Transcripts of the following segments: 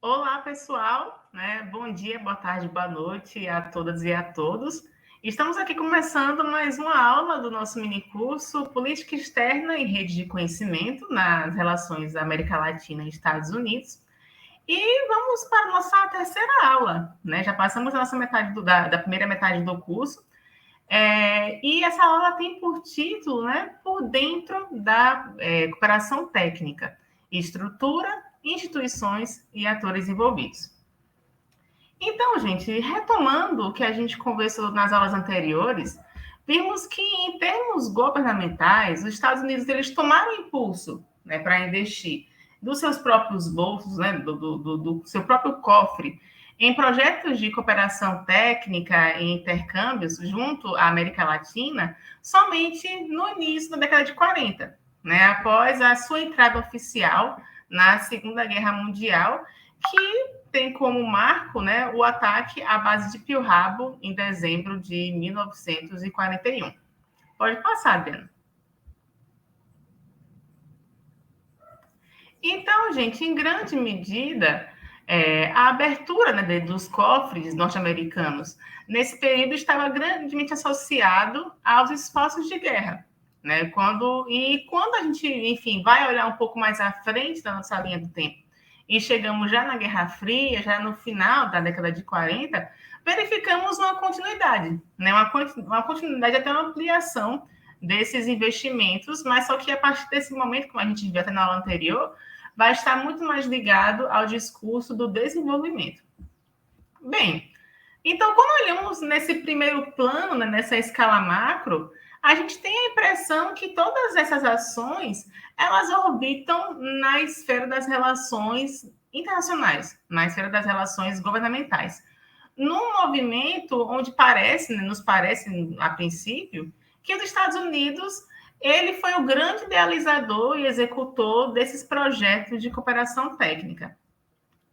Olá, pessoal, né? Bom dia, boa tarde, boa noite a todas e a todos. Estamos aqui começando mais uma aula do nosso minicurso Política Externa e Rede de Conhecimento nas relações da América Latina e Estados Unidos. E vamos para a nossa terceira aula, né? Já passamos a nossa metade da primeira metade do curso. E essa aula tem por título, né, Por Dentro da Cooperação Técnica, Estrutura, Instituições e Atores Envolvidos. Então, gente, retomando o que a gente conversou nas aulas anteriores, vimos que, em termos governamentais, os Estados Unidos eles tomaram impulso, né, para investir dos seus próprios bolsos, né, do seu próprio cofre, em projetos de cooperação técnica e intercâmbios junto à América Latina, somente no início da década de 40, né, após a sua entrada oficial na Segunda Guerra Mundial, que tem como marco, né, o ataque à base de Pearl Harbor em dezembro de 1941. Pode passar, Adriana. Então, gente, em grande medida, a abertura, né, dos cofres norte-americanos nesse período estava grandemente associado aos esforços de guerra. Né? Quando a gente, enfim, vai olhar um pouco mais à frente da nossa linha do tempo, e chegamos já na Guerra Fria, já no final da década de 40, verificamos uma continuidade, né? Uma continuidade até uma ampliação desses investimentos, mas só que a partir desse momento, como a gente viu até na aula anterior, vai estar muito mais ligado ao discurso do desenvolvimento. Bem, então, quando olhamos nesse primeiro plano, né, nessa escala macro, a gente tem a impressão que todas essas ações, elas orbitam na esfera das relações internacionais, na esfera das relações governamentais. Num movimento onde parece, né, nos parece, a princípio, que os Estados Unidos ele foi o grande idealizador e executor desses projetos de cooperação técnica.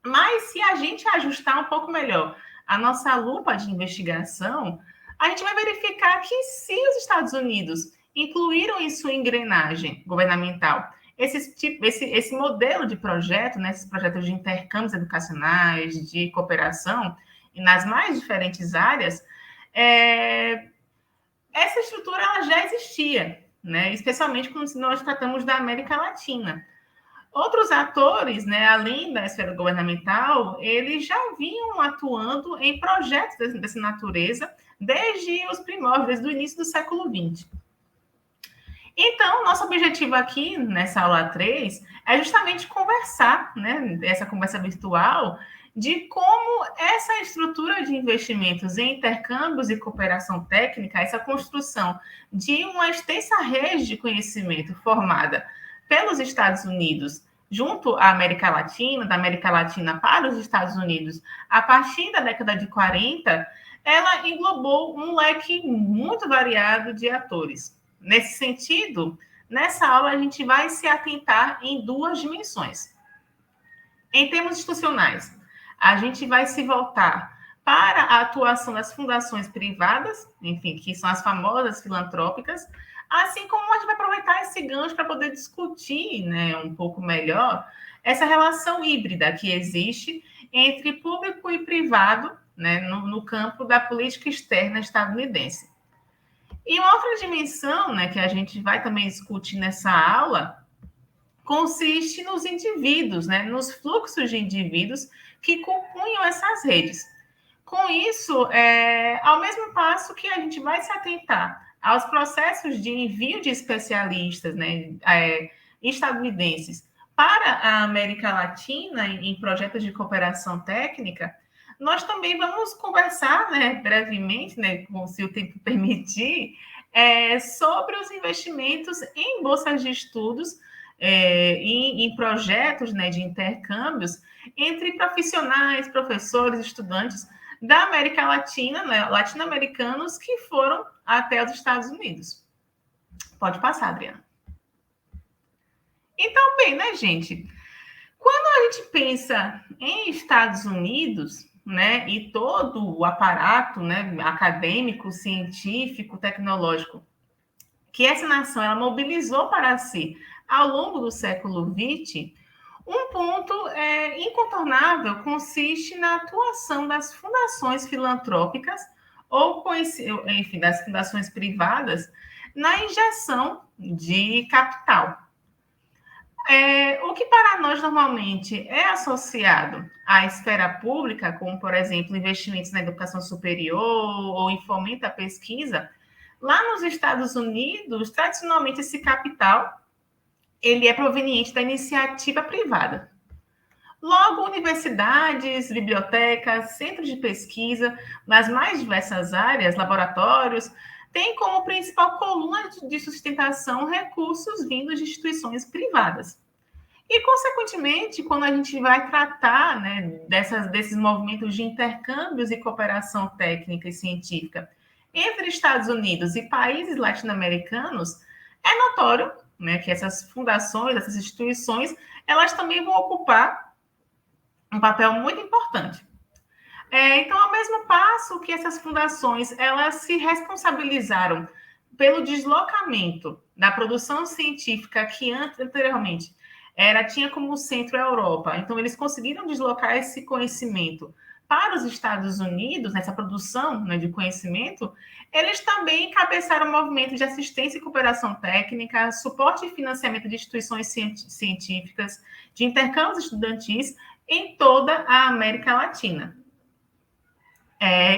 Mas se a gente ajustar um pouco melhor a nossa lupa de investigação, a gente vai verificar que se os Estados Unidos incluíram em sua engrenagem governamental esse modelo de projeto, né, esses projetos de intercâmbios educacionais, de cooperação, e nas mais diferentes áreas, essa estrutura ela já existia, né, especialmente quando nós tratamos da América Latina. Outros atores, né, além da esfera governamental, eles já vinham atuando em projetos dessa natureza desde os primórdios, desde o início do século XX. Então, nosso objetivo aqui, nessa aula 3, é justamente conversar, né, essa conversa virtual, de como essa estrutura de investimentos em intercâmbios e cooperação técnica, essa construção de uma extensa rede de conhecimento formada pelos Estados Unidos junto à América Latina, da América Latina para os Estados Unidos, a partir da década de 40, ela englobou um leque muito variado de atores. Nesse sentido, nessa aula a gente vai se atentar em duas dimensões. Em termos institucionais, a gente vai se voltar para a atuação das fundações privadas, enfim, que são as famosas filantrópicas, assim como a gente vai aproveitar esse gancho para poder discutir, né, um pouco melhor essa relação híbrida que existe entre público e privado, né, no campo da política externa estadunidense. E uma outra dimensão, né, que a gente vai também discutir nessa aula consiste nos indivíduos, né, nos fluxos de indivíduos que compunham essas redes. Com isso, ao mesmo passo que a gente vai se atentar aos processos de envio de especialistas, né, estadunidenses para a América Latina em projetos de cooperação técnica, nós também vamos conversar, né, brevemente, né, se o tempo permitir, sobre os investimentos em bolsas de estudos, em projetos, né, de intercâmbios entre profissionais, professores, estudantes da América Latina, né, latino-americanos que foram até os Estados Unidos. Pode passar, Adriana. Então, bem, né, gente? Quando a gente pensa em Estados Unidos, né, e todo o aparato, né, acadêmico, científico, tecnológico que essa nação ela mobilizou para si ao longo do século XX, Um ponto incontornável consiste na atuação das fundações filantrópicas ou, enfim, das fundações privadas na injeção de capital. O que para nós normalmente é associado à esfera pública, como, por exemplo, investimentos na educação superior ou em fomento à pesquisa, lá nos Estados Unidos, tradicionalmente esse capital ele é proveniente da iniciativa privada. Logo, universidades, bibliotecas, centros de pesquisa, nas mais diversas áreas, laboratórios, têm como principal coluna de sustentação recursos vindos de instituições privadas. E, consequentemente, quando a gente vai tratar, né, desses movimentos de intercâmbios e cooperação técnica e científica entre Estados Unidos e países latino-americanos, é notório, né, que essas fundações, essas instituições, elas também vão ocupar um papel muito importante. Então, ao mesmo passo que essas fundações elas se responsabilizaram pelo deslocamento da produção científica que anteriormente tinha como centro a Europa. Então, eles conseguiram deslocar esse conhecimento para os Estados Unidos, nessa produção, né, de conhecimento, eles também encabeçaram o movimento de assistência e cooperação técnica, suporte e financiamento de instituições científicas, de intercâmbios estudantis em toda a América Latina.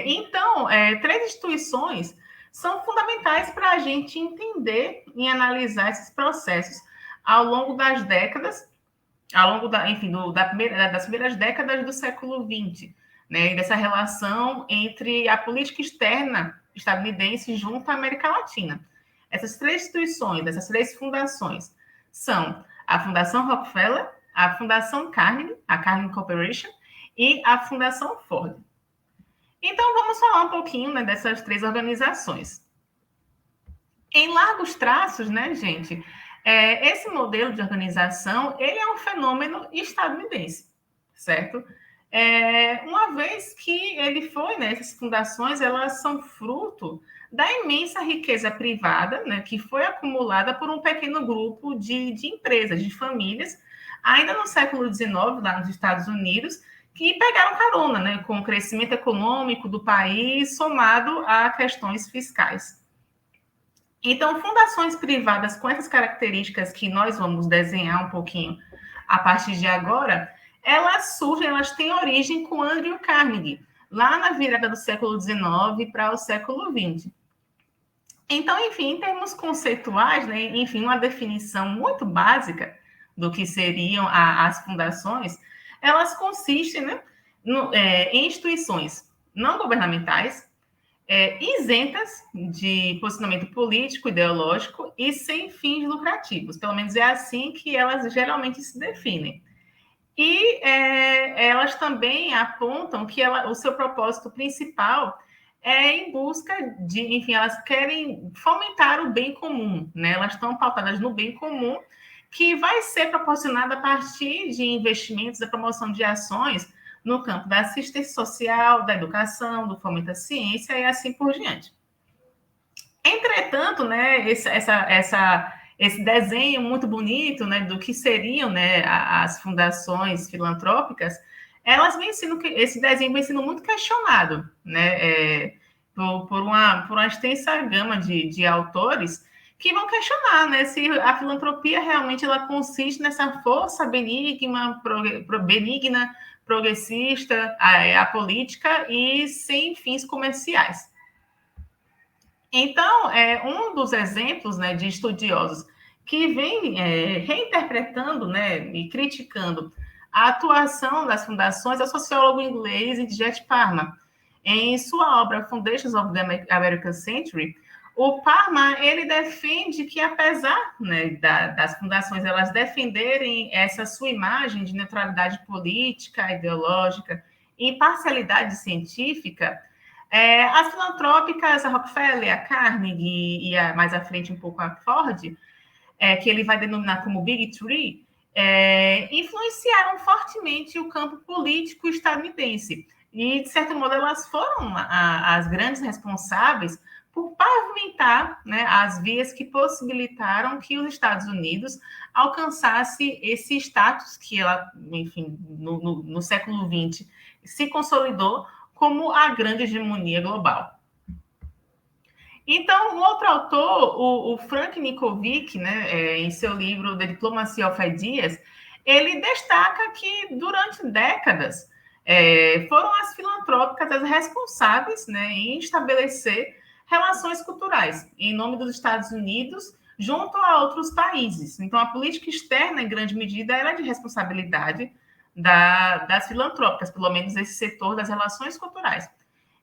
Então, três instituições são fundamentais para a gente entender e analisar esses processos ao longo das décadas, ao longo das primeiras décadas do século XX, né, e dessa relação entre a política externa estadunidense junto à América Latina. Essas três instituições, essas três fundações, são a Fundação Rockefeller, a Fundação Carnegie, a Carnegie Corporation, e a Fundação Ford. Então, vamos falar um pouquinho, né, dessas três organizações. Em largos traços, né, gente, esse modelo de organização, ele é um fenômeno estadunidense, certo? Uma vez que ele foi, né, essas fundações, elas são fruto da imensa riqueza privada, né, que foi acumulada por um pequeno grupo de empresas, de famílias, ainda no século XIX, lá nos Estados Unidos, que pegaram carona, né, com o crescimento econômico do país somado a questões fiscais. Então, fundações privadas com essas características que nós vamos desenhar um pouquinho a partir de agora, elas surgem, elas têm origem com Andrew Carnegie, lá na virada do século XIX para o século XX. Então, enfim, em termos conceituais, né, enfim, uma definição muito básica do que seriam as fundações, elas consistem, né, em instituições não governamentais, isentas de posicionamento político, ideológico e sem fins lucrativos. Pelo menos é assim que elas geralmente se definem. E elas também apontam que o seu propósito principal é em busca de, enfim, elas querem fomentar o bem comum, né? Elas estão pautadas no bem comum, que vai ser proporcionado a partir de investimentos, da promoção de ações no campo da assistência social, da educação, do fomento à ciência e assim por diante. Entretanto, né, esse desenho muito bonito, né, do que seriam, né, as fundações filantrópicas, esse desenho vem sendo muito questionado, né, por uma extensa gama de autores que vão questionar, né, se a filantropia realmente ela consiste nessa força benigna, progressista, apolítica e sem fins comerciais. Então, um dos exemplos, né, de estudiosos que vem reinterpretando, né, e criticando a atuação das fundações é o sociólogo inglês Jet Parma. Em sua obra Foundations of the American Century, o Parma ele defende que, apesar, né, das fundações elas defenderem essa sua imagem de neutralidade política, ideológica e imparcialidade científica, as filantrópicas, a Rockefeller, a Carnegie e mais à frente um pouco a Ford, que ele vai denominar como Big Three, influenciaram fortemente o campo político estadunidense. E, de certo modo, elas foram as grandes responsáveis por pavimentar, né, as vias que possibilitaram que os Estados Unidos alcançasse esse status que ela, enfim, no século XX se consolidou como a grande hegemonia global. Então, um outro autor, o Frank Nikovic, né, em seu livro The Diplomacy of Ideas, ele destaca que durante décadas foram as filantrópicas as responsáveis, né, em estabelecer relações culturais em nome dos Estados Unidos junto a outros países. Então, a política externa, em grande medida, era de responsabilidade das filantrópicas, pelo menos esse setor das relações culturais.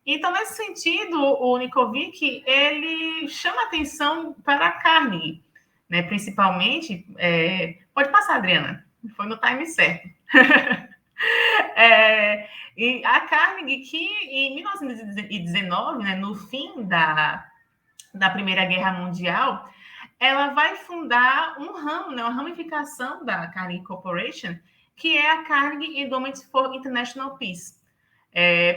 Então, nesse sentido, o Nikovic, ele chama atenção para a Carnegie, né? Principalmente, pode passar, Adriana, foi no time certo. E a Carnegie, que em 1919, né, no fim da Primeira Guerra Mundial, ela vai fundar um ramo, né, uma ramificação da Carnegie Corporation, que é a Carnegie Endowment for International Peace.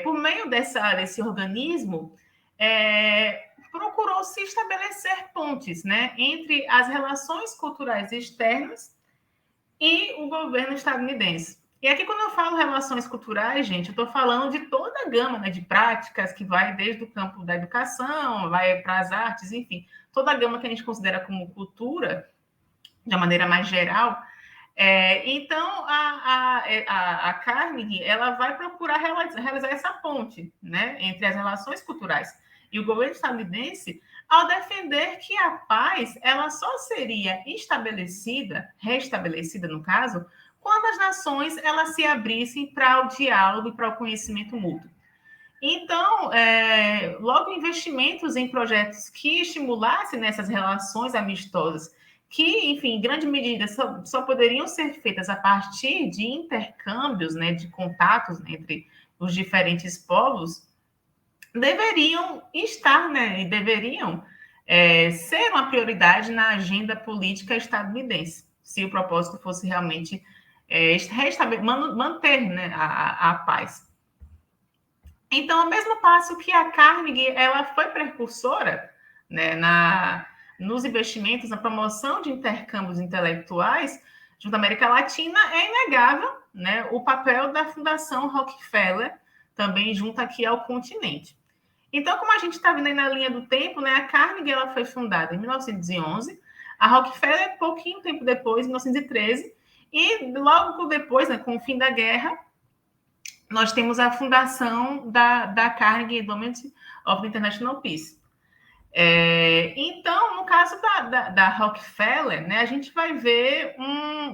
Por meio desse organismo, procurou-se estabelecer pontes, né, entre as relações culturais externas e o governo estadunidense. E aqui, quando eu falo relações culturais, gente, eu estou falando de toda a gama, né, de práticas que vai desde o campo da educação, vai para as artes, enfim, toda a gama que a gente considera como cultura, de uma maneira mais geral. Então, a Carnegie, ela vai procurar realizar essa ponte, né, entre as relações culturais e o governo estadunidense, ao defender que a paz ela só seria restabelecida, no caso, quando as nações elas se abrissem para o diálogo e para o conhecimento mútuo. Então, logo investimentos em projetos que estimulassem nessas relações amistosas, que, enfim, em grande medida só poderiam ser feitas a partir de intercâmbios, né, de contatos, né, entre os diferentes povos, deveriam estar, né, e deveriam ser uma prioridade na agenda política estadunidense, se o propósito fosse realmente manter, né, a paz. Então, ao mesmo passo que a Carnegie ela foi precursora, né, nos investimentos, na promoção de intercâmbios intelectuais junto à América Latina, é inegável, né, o papel da Fundação Rockefeller também junto aqui ao continente. Então, como a gente está vendo aí na linha do tempo, né, a Carnegie ela foi fundada em 1911, a Rockefeller pouquinho tempo depois, em 1913, e logo depois, né, com o fim da guerra, nós temos a fundação da Carnegie Endowment of International Peace. Então, no caso da Rockefeller, né, a gente vai ver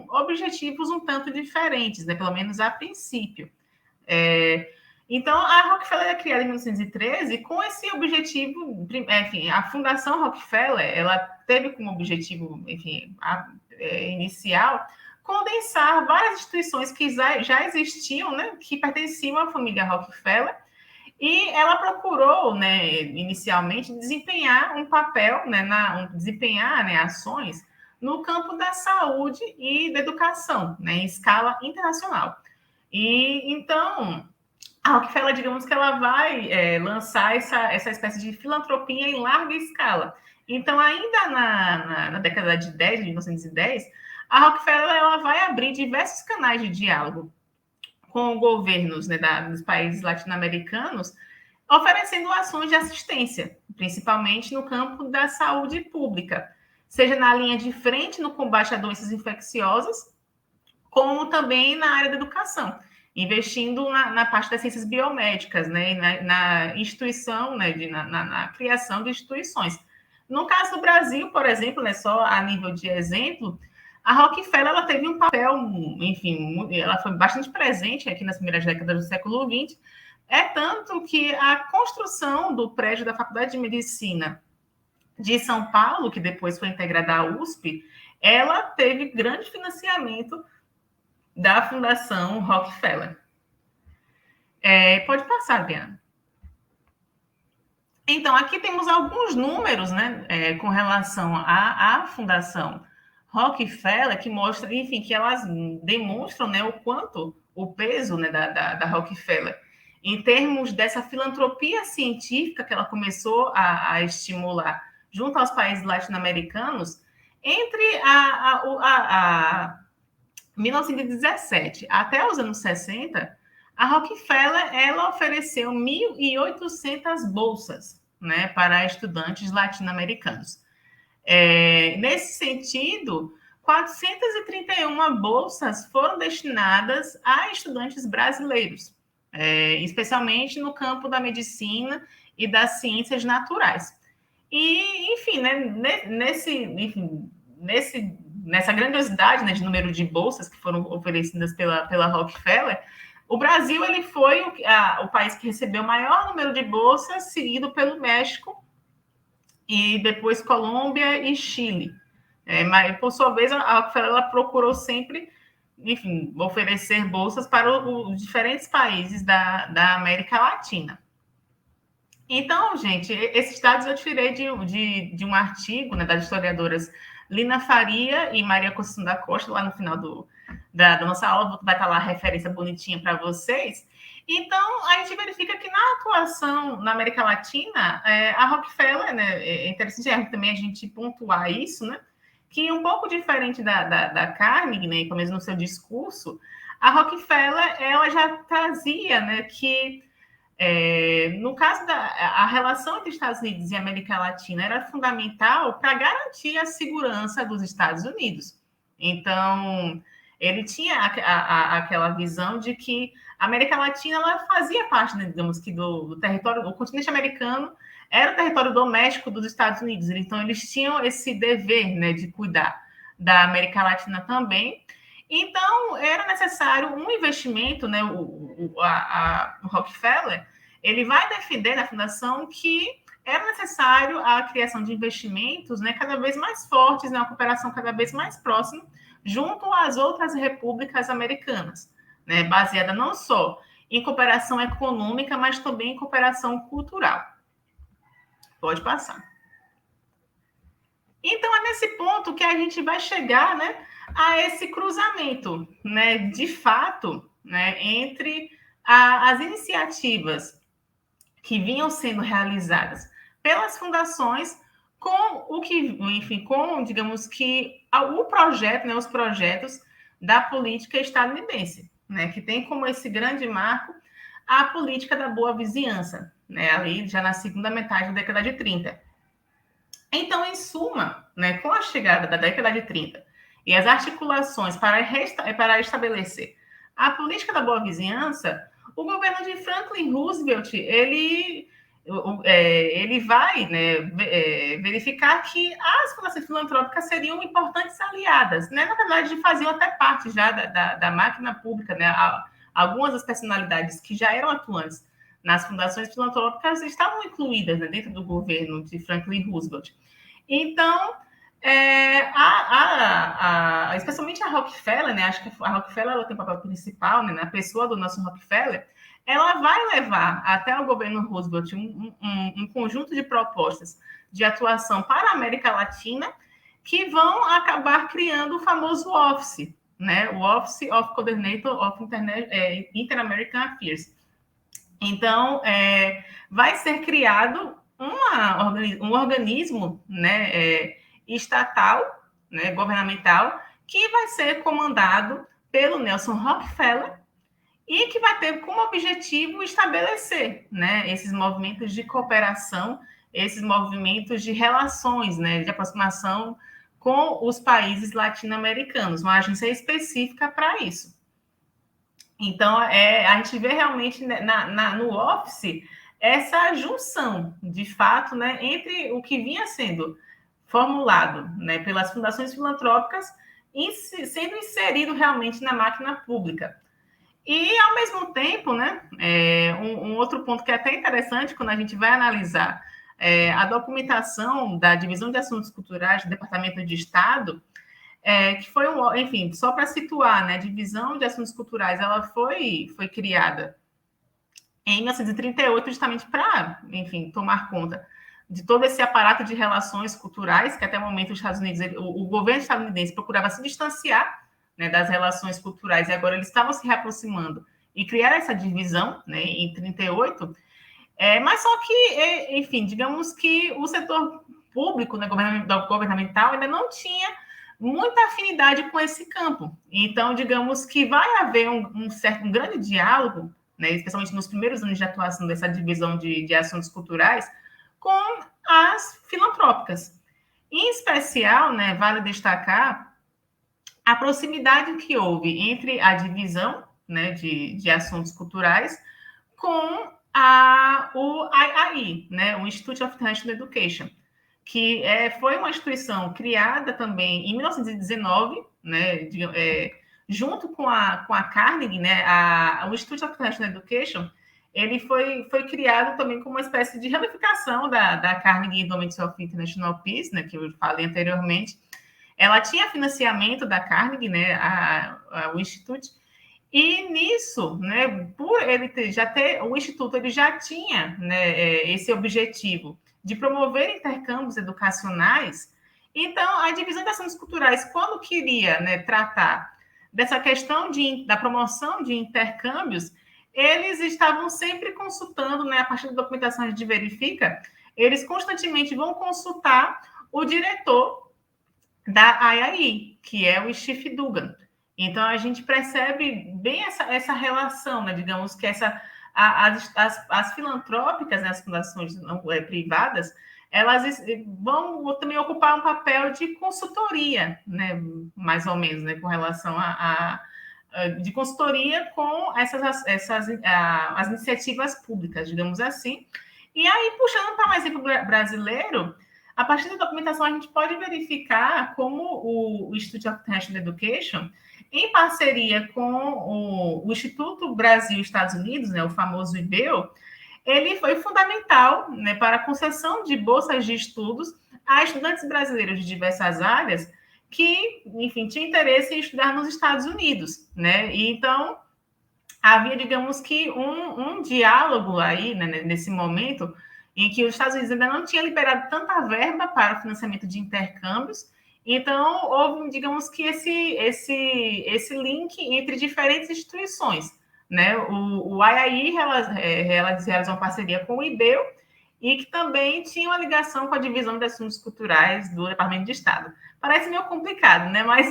objetivos um tanto diferentes, né, pelo menos a princípio. Então, a Rockefeller é criada em 1913 com esse objetivo, enfim, a Fundação Rockefeller, ela teve como objetivo, enfim, inicial, condensar várias instituições que já existiam, né, que pertenciam à família Rockefeller, e ela procurou, né, inicialmente, desempenhar um papel, né, desempenhar, né, ações no campo da saúde e da educação, né, em escala internacional. E então a Rockefeller, digamos que ela vai lançar essa espécie de filantropia em larga escala. Então, ainda na década de 1910, a Rockefeller ela vai abrir diversos canais de diálogo com governos, né, dos países latino-americanos, oferecendo ações de assistência, principalmente no campo da saúde pública, seja na linha de frente no combate a doenças infecciosas, como também na área da educação, investindo na parte das ciências biomédicas, né, na instituição, né, na criação de instituições. No caso do Brasil, por exemplo, né, só a nível de exemplo, a Rockefeller ela teve um papel, enfim, ela foi bastante presente aqui nas primeiras décadas do século XX, tanto que a construção do prédio da Faculdade de Medicina de São Paulo, que depois foi integrada à USP, ela teve grande financiamento da Fundação Rockefeller. Pode passar, Diana. Então, aqui temos alguns números, né, com relação à Fundação Rockefeller, que mostra, enfim, que elas demonstram, né, o quanto o peso, né, da Rockefeller. em termos dessa filantropia científica que ela começou a estimular junto aos países latino-americanos, entre a 1917 até os anos 60, a Rockefeller ela ofereceu 1.800 bolsas, né, para estudantes latino-americanos. Nesse sentido, 431 bolsas foram destinadas a estudantes brasileiros, especialmente no campo da medicina e das ciências naturais. E, enfim, né, nessa grandiosidade, né, de número de bolsas que foram oferecidas pela Rockefeller, o Brasil ele foi o país que recebeu o maior número de bolsas, seguido pelo México e depois Colômbia e Chile. Mas, por sua vez, a Rockefeller ela procurou sempre, enfim, oferecer bolsas para os diferentes países da América Latina. Então, gente, esses dados eu tirei de um artigo, né, das historiadoras Lina Faria e Maria Conceição da Costa, lá no final da nossa aula, vai estar lá a referência bonitinha para vocês. Então, a gente verifica que na atuação na América Latina, a Rockefeller, né, é interessante também a gente pontuar isso, né, que um pouco diferente da Carnegie, né, pelo menos no seu discurso, a Rockefeller, ela já trazia, né, que no caso a relação entre Estados Unidos e América Latina era fundamental para garantir a segurança dos Estados Unidos. Então, ele tinha aquela visão de que a América Latina ela fazia parte, né, digamos que, do território, o continente americano era o território doméstico dos Estados Unidos. Então, eles tinham esse dever, né, de cuidar da América Latina também. Então, era necessário um investimento, né? O Rockefeller ele vai defender na fundação que era necessário a criação de investimentos, né, cada vez mais fortes, né, uma cooperação cada vez mais próxima, junto às outras repúblicas americanas, né, baseada não só em cooperação econômica, mas também em cooperação cultural. Pode passar. Então, é nesse ponto que a gente vai chegar, né, a esse cruzamento, né, de fato, né, entre as iniciativas que vinham sendo realizadas pelas fundações com o que, enfim, com, digamos que, o projeto, né, os projetos da política estadunidense, né, que tem como esse grande marco a política da boa vizinhança, né, ali já na segunda metade da década de 30. Então, em suma, né, com a chegada da década de 30 e as articulações para estabelecer a política da boa vizinhança, o governo de Franklin Roosevelt ele vai, né, verificar que as fundações filantrópicas seriam importantes aliadas, né? Na verdade, faziam até parte já da máquina pública, né? Algumas das personalidades que já eram atuantes nas fundações filantrópicas estavam incluídas, né, dentro do governo de Franklin Roosevelt. Então, especialmente a Rockefeller, né, acho que a Rockefeller ela tem um papel principal, né, na pessoa do nosso Rockefeller, ela vai levar até o governo Roosevelt um conjunto de propostas de atuação para a América Latina que vão acabar criando o famoso Office, né, o Office of Coordinator of Inter-American Affairs. Então, vai ser criado um organismo, né, estatal, né, governamental, que vai ser comandado pelo Nelson Rockefeller e que vai ter como objetivo estabelecer, né, esses movimentos de cooperação, esses movimentos de relações, né, de aproximação com os países latino-americanos, uma agência específica para isso. Então, a gente vê realmente no Office essa junção, de fato, né, entre o que vinha sendo formulado, né, pelas fundações filantrópicas sendo inserido realmente na máquina pública. E, ao mesmo tempo, né, um outro ponto que é até interessante quando a gente vai analisar a documentação da Divisão de Assuntos Culturais do Departamento de Estado, que foi enfim, só para situar, né, a Divisão de Assuntos Culturais, ela foi criada em 1938, justamente para, enfim, tomar conta de todo esse aparato de relações culturais, que até o momento os Estados Unidos, o governo estadunidense procurava se distanciar, né, das relações culturais, e agora eles estavam se reaproximando e criar essa divisão, né, em 38, mas só que, enfim, digamos que o setor público, né, governamental ainda não tinha muita afinidade com esse campo. Então, digamos que vai haver um grande diálogo, né, especialmente nos primeiros anos de atuação dessa divisão de assuntos culturais, com as filantrópicas. Em especial, né, vale destacar a proximidade que houve entre a divisão, né, de assuntos culturais com o IIE, né, o Institute of International Education, que foi uma instituição criada também em 1919, né, junto com a Carnegie, né, o Institute of International Education, ele foi criado também como uma espécie de ramificação da Carnegie Endowment of International Peace, né, que eu falei anteriormente. Ela tinha financiamento da Carnegie, né, o Instituto, e nisso, né, por ele o Instituto ele já tinha, né, esse objetivo de promover intercâmbios educacionais. Então, a divisão das ações culturais, quando queria, né, tratar dessa questão da promoção de intercâmbios, eles estavam sempre consultando, né, a partir da documentação a gente verifica, eles constantemente vão consultar o diretor da IIE, que é o Steve Dugan. Então, a gente percebe bem essa relação, né? Digamos que as filantrópicas, né, as fundações privadas, elas vão também ocupar um papel de consultoria, né? Mais ou menos, né? Com relação de consultoria com as iniciativas públicas, digamos assim. E aí, puxando para um exemplo brasileiro, a partir da documentação, a gente pode verificar como o Institute of International Education, em parceria com o Instituto Brasil-Estados Unidos, né, o famoso IBEO, ele foi fundamental, né, para a concessão de bolsas de estudos a estudantes brasileiros de diversas áreas que, enfim, tinham interesse em estudar nos Estados Unidos, né? E então, havia, digamos que, um diálogo aí, né, nesse momento, em que os Estados Unidos ainda não tinha liberado tanta verba para o financiamento de intercâmbios. Então, houve, digamos que, esse link entre diferentes instituições, né? O IIE realizou uma parceria com o IBEO e que também tinha uma ligação com a divisão de assuntos culturais do Departamento de Estado. Parece meio complicado, né? Mas,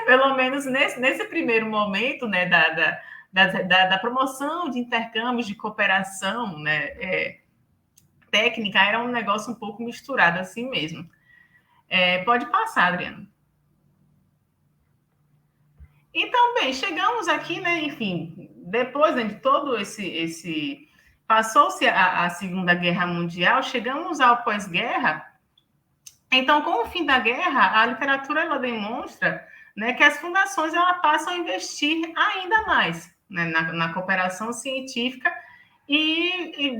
pelo menos nesse primeiro momento, né, da promoção de intercâmbios de cooperação, né, técnica, era um negócio um pouco misturado assim mesmo. Pode passar, Adriano. Então, bem, chegamos aqui, né, enfim, depois, né, de todo esse passou-se a Segunda Guerra Mundial, chegamos ao pós-guerra. Então, com o fim da guerra, a literatura ela demonstra, né, que as fundações ela passam a investir ainda mais, né, na cooperação científica e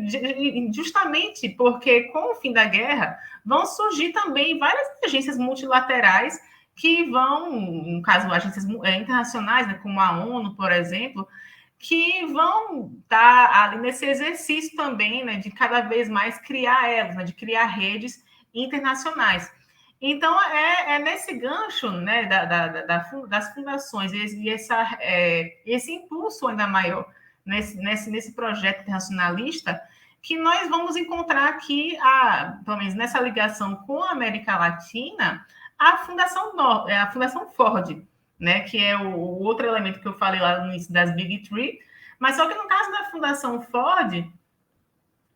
justamente porque com o fim da guerra vão surgir também várias agências multilaterais que vão, no caso, agências internacionais, né, como a ONU, por exemplo, que vão estar ali nesse exercício também, né, de cada vez mais criar elas, né, de criar redes internacionais. Então, nesse gancho, né, das fundações e esse impulso ainda maior nesse projeto internacionalista, que nós vamos encontrar aqui, pelo menos nessa ligação com a América Latina, a Fundação Ford, né, que é o outro elemento que eu falei lá no início das Big Three, mas só que no caso da Fundação Ford,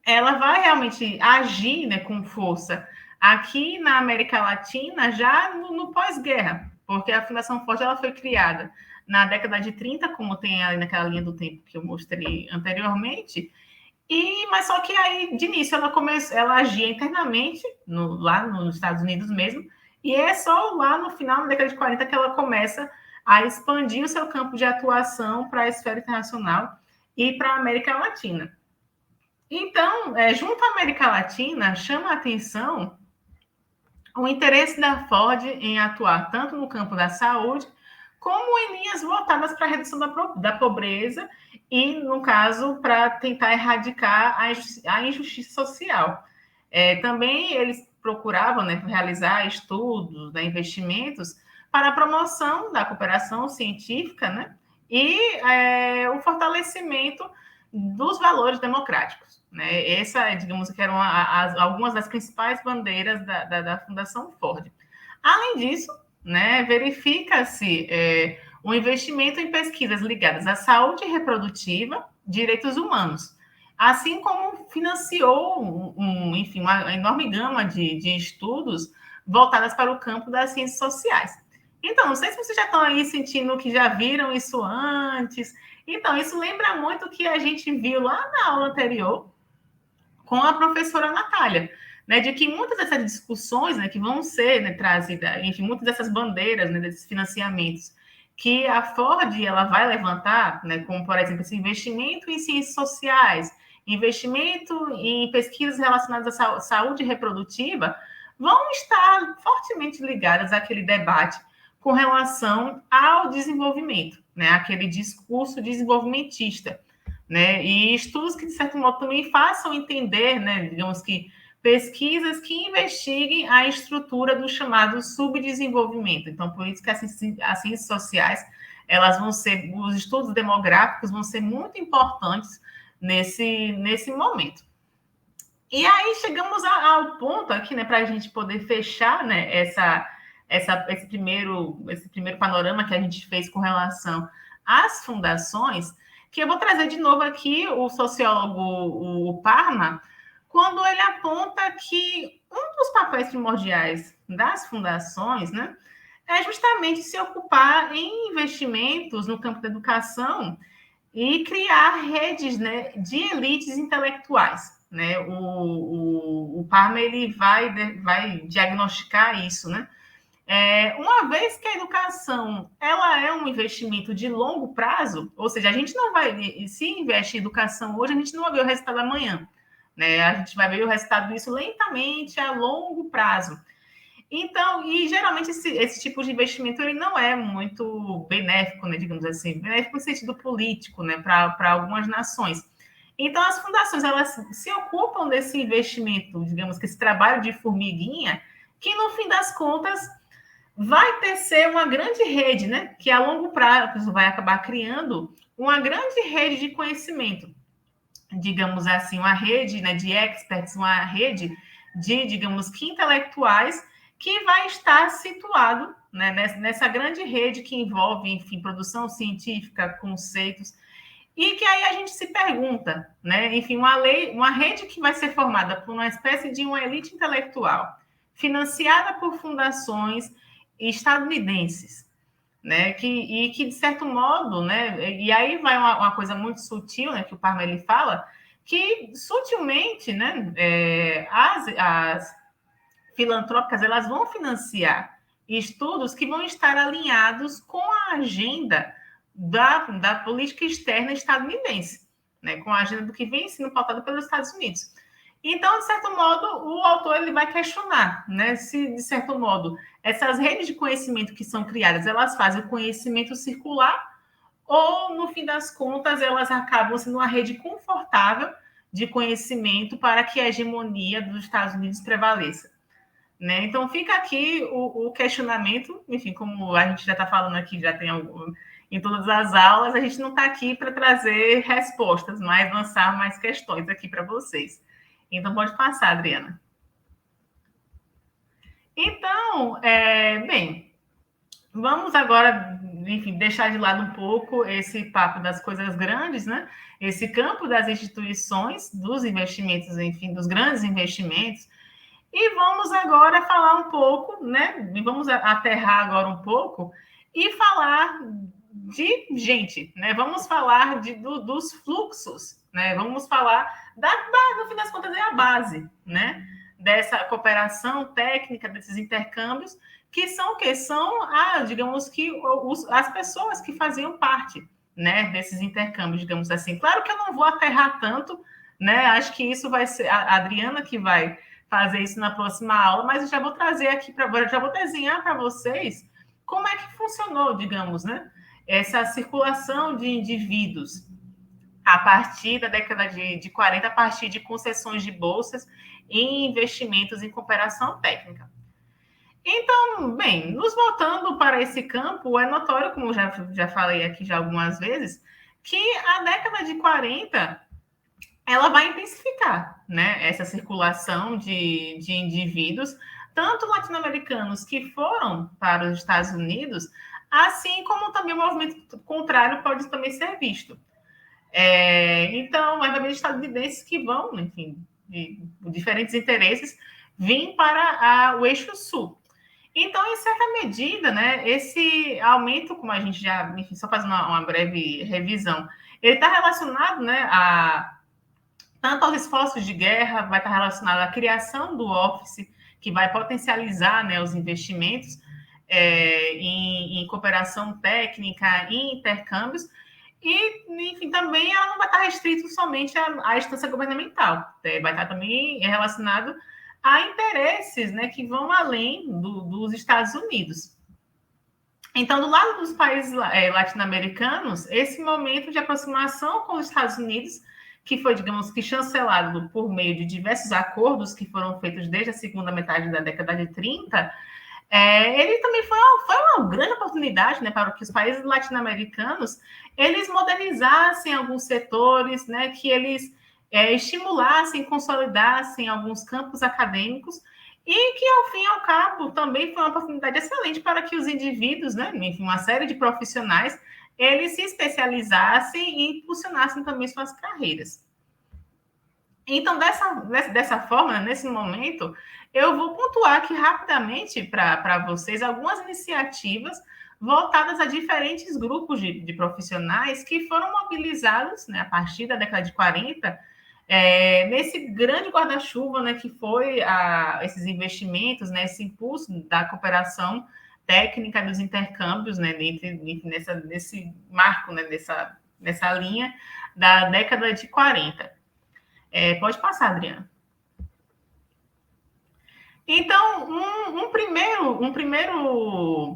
ela vai realmente agir, né, com força aqui na América Latina já no pós-guerra, porque a Fundação Ford ela foi criada na década de 30, como tem ali naquela linha do tempo que eu mostrei anteriormente, mas só que aí, de início, ela agia internamente, lá nos Estados Unidos mesmo, e é só lá no final da década de 40 que ela começa a expandir o seu campo de atuação para a esfera internacional e para a América Latina. Então, junto à América Latina, chama a atenção o interesse da Ford em atuar tanto no campo da saúde, como em linhas voltadas para a redução da pobreza e, no caso, para tentar erradicar a injustiça social. Também eles procuravam, né, realizar estudos, né, investimentos para a promoção da cooperação científica, né, e o fortalecimento dos valores democráticos. Né? Essa, digamos que eram algumas das principais bandeiras da Fundação Ford. Além disso, né, verifica-se um investimento em pesquisas ligadas à saúde reprodutiva, direitos humanos, assim como financiou enfim, uma enorme gama de estudos voltadas para o campo das ciências sociais. Então, não sei se vocês já estão aí sentindo que já viram isso antes. Então, isso lembra muito o que a gente viu lá na aula anterior com a professora Natália, né, de que muitas dessas discussões, né, que vão ser, né, trazidas, enfim, muitas dessas bandeiras, né, desses financiamentos que a Ford ela vai levantar, né, como, por exemplo, esse investimento em ciências sociais, investimento em pesquisas relacionadas à saúde reprodutiva, vão estar fortemente ligadas àquele debate com relação ao desenvolvimento, né, aquele discurso desenvolvimentista, né, e estudos que, de certo modo, também façam entender, né, digamos que pesquisas que investiguem a estrutura do chamado subdesenvolvimento. Então, por isso que as ciências sociais, elas vão ser, os estudos demográficos vão ser muito importantes nesse momento. E aí chegamos ao ponto aqui, né, para a gente poder fechar, né, esse primeiro panorama que a gente fez com relação às fundações, que eu vou trazer de novo aqui o sociólogo o Parma, quando ele aponta que um dos papéis primordiais das fundações, né, é justamente se ocupar em investimentos no campo da educação e criar redes, né, de elites intelectuais. Né? O Parma ele vai diagnosticar isso, né? Uma vez que a educação ela é um investimento de longo prazo, ou seja, a gente não vai, se investe em educação hoje, a gente não vai ver o resultado amanhã. Né? A gente vai ver o resultado disso lentamente, a longo prazo. Então, e geralmente esse tipo de investimento ele não é muito benéfico, né, digamos assim, benéfico no sentido político, né, para algumas nações. Então, as fundações elas se ocupam desse investimento, digamos que esse trabalho de formiguinha, que no fim das contas vai tecer uma grande rede, né, que a longo prazo vai acabar criando uma grande rede de conhecimento, digamos assim, uma rede, né, de experts, uma rede de, digamos que intelectuais que vai estar situado, né, nessa grande rede que envolve, enfim, produção científica, conceitos, e que aí a gente se pergunta, né, enfim, uma rede que vai ser formada por uma espécie de uma elite intelectual, financiada por fundações estadunidenses, né, e que, de certo modo, né, e aí vai uma coisa muito sutil, né, que o Parma ele fala, que sutilmente, né, as filantrópicas elas vão financiar estudos que vão estar alinhados com a agenda da política externa estadunidense, né, com a agenda do que vem sendo pautado pelos Estados Unidos. Então, de certo modo, o autor ele vai questionar, né, se, de certo modo, essas redes de conhecimento que são criadas, elas fazem o conhecimento circular ou, no fim das contas, elas acabam sendo uma rede confortável de conhecimento para que a hegemonia dos Estados Unidos prevaleça. Né? Então, fica aqui o questionamento, enfim, como a gente já está falando aqui, já tem em todas as aulas, a gente não está aqui para trazer respostas, mas lançar mais questões aqui para vocês. Então, pode passar, Adriana. Então, bem, vamos agora, enfim, deixar de lado um pouco esse papo das coisas grandes, né? Esse campo das instituições, dos investimentos, enfim, dos grandes investimentos. E vamos agora falar um pouco, né? Vamos aterrar agora um pouco e falar de gente, né? Vamos falar dos fluxos, né? Vamos falar no fim das contas, é a base, né? Dessa cooperação técnica, desses intercâmbios, que são o quê? São, digamos que, as pessoas que faziam parte, né? Desses intercâmbios, digamos assim. Claro que eu não vou aterrar tanto, né? Acho que isso vai ser a Adriana que vai fazer isso na próxima aula, mas eu já vou trazer aqui já vou desenhar para vocês como é que funcionou, digamos, né? Essa circulação de indivíduos a partir da década de 40, a partir de concessões de bolsas e investimentos em cooperação técnica. Então, bem, nos voltando para esse campo, é notório, como eu já falei aqui já algumas vezes, que a década de 40 ela vai intensificar, né, essa circulação de indivíduos, tanto latino-americanos que foram para os Estados Unidos, assim como também o movimento contrário pode também ser visto. Então, mas também estadunidenses que vão, enfim, de diferentes interesses, vir para o eixo sul. Então, em certa medida, né, esse aumento, como a gente já, enfim, só faz uma breve revisão, ele está relacionado, né, tanto aos esforços de guerra, vai estar relacionado à criação do Office, que vai potencializar, né, os investimentos em cooperação técnica, em intercâmbios, e, enfim, também ela não vai estar restrito somente à instância governamental, vai estar também relacionado a interesses, né, que vão além dos Estados Unidos. Então, do lado dos países latino-americanos, esse momento de aproximação com os Estados Unidos, que foi, digamos que, chancelado por meio de diversos acordos que foram feitos desde a segunda metade da década de 30, ele também foi uma grande oportunidade, né, para que os países latino-americanos eles modernizassem alguns setores, né, que eles estimulassem, consolidassem alguns campos acadêmicos e que, ao fim e ao cabo, também foi uma oportunidade excelente para que os indivíduos, né, enfim, uma série de profissionais, eles se especializassem e impulsionassem também suas carreiras. Então, dessa forma, nesse momento, eu vou pontuar aqui rapidamente para vocês algumas iniciativas voltadas a diferentes grupos de profissionais que foram mobilizados, né, a partir da década de 40, nesse grande guarda-chuva, né, que foi esses investimentos, né, esse impulso da cooperação técnica dos intercâmbios, né, nesse marco, né, nessa linha da década de 40. Pode passar, Adriana. Então, um primeiro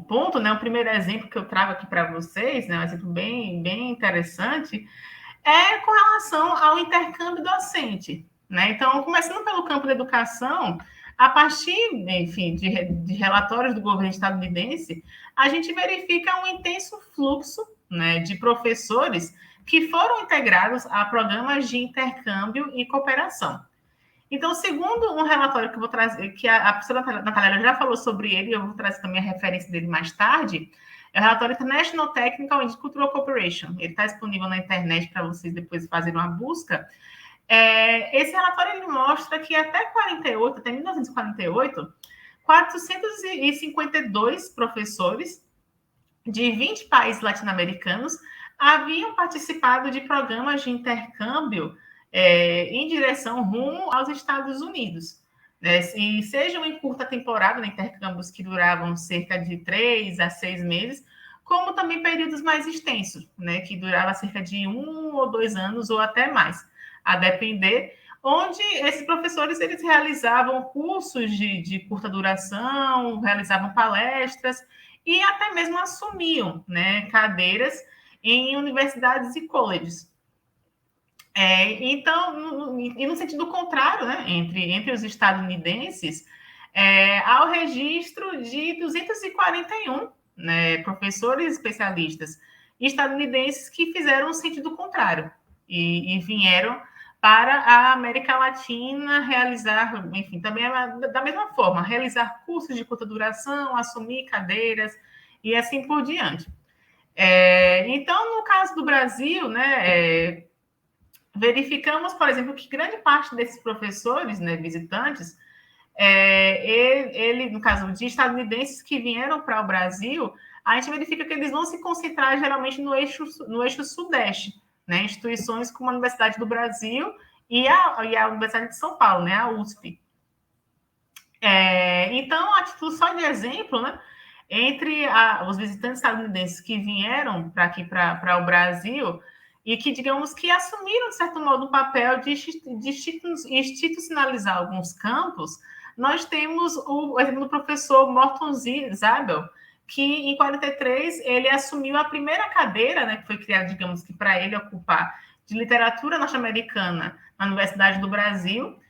ponto, né, um primeiro exemplo que eu trago aqui para vocês, né, um exemplo bem interessante, é com relação ao intercâmbio docente. Né? Então, começando pelo campo da educação, a partir, enfim, de relatórios do governo estadunidense, a gente verifica um intenso fluxo, né, de professores que foram integrados a programas de intercâmbio e cooperação. Então, segundo um relatório que eu vou trazer, que a professora Natália já falou sobre ele, eu vou trazer também a referência dele mais tarde, é o relatório International Technical and Cultural Cooperation. Ele está disponível na internet para vocês depois fazerem uma busca. Esse relatório ele mostra que até 1948, 452 professores de 20 países latino-americanos haviam participado de programas de intercâmbio em direção rumo aos Estados Unidos. Né? E sejam em curta temporada, né, intercâmbios que duravam cerca de 3 a 6 meses, como também períodos mais extensos, né, que duravam cerca de 1 ou 2 anos ou até mais, a depender, onde esses professores eles realizavam cursos de curta duração, realizavam palestras e até mesmo assumiam, né, cadeiras em universidades e colleges. Então, e no sentido contrário, né, entre os estadunidenses, há o registro de 241, né, professores especialistas estadunidenses que fizeram o sentido contrário e vieram para a América Latina realizar, enfim, também da mesma forma, realizar cursos de curta duração, assumir cadeiras e assim por diante. Então, no caso do Brasil, né, verificamos, por exemplo, que grande parte desses professores, né, visitantes, ele, no caso de estadunidenses que vieram para o Brasil, a gente verifica que eles vão se concentrar geralmente no eixo sudeste, né, instituições como a Universidade do Brasil e a Universidade de São Paulo, né, a USP. Então, a título só de exemplo, né, entre os visitantes estadunidenses que vieram para aqui, para o Brasil, e que, digamos, que assumiram, de certo modo, o papel de institucionalizar alguns campos, nós temos o exemplo do professor Morton Zabel, que, em 43, ele assumiu a primeira cadeira, né, que foi criada, digamos, que para ele ocupar, de literatura norte-americana na Universidade do Brasil,